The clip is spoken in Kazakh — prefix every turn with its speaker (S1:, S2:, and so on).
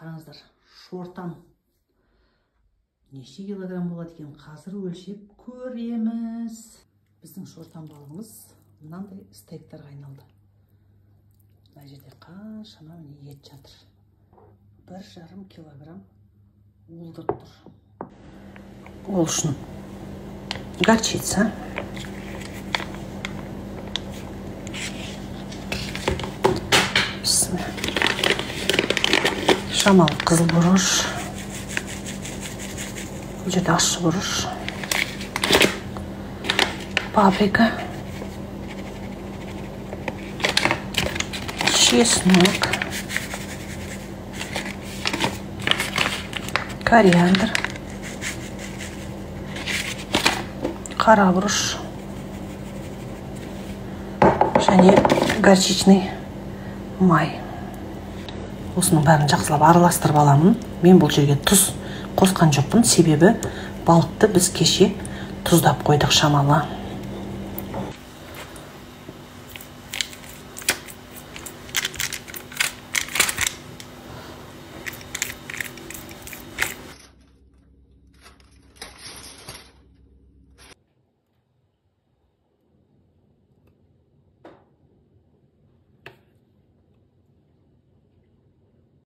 S1: Қараңыздар, шортан неше килограмм болады екен, қазір өлшеп көреміз. Біздің шортан балығымыз мынандай стейктарға айналды. Мына жерде қаншама ет жатыр. 1,5 килограмм уылдырып тұр. Ол үшін горчица, шамалы қызыл бұрыш, бұл жерде ащы бұрыш, паприка, чеснок, кориандр, қара бұрыш және горчичный май. Осының бәрін жақсылап араластырып аламын. Мен бұл жерге тұз қосқан жоқпын, себебі балықты біз кеше тұздап қойдық шамалы.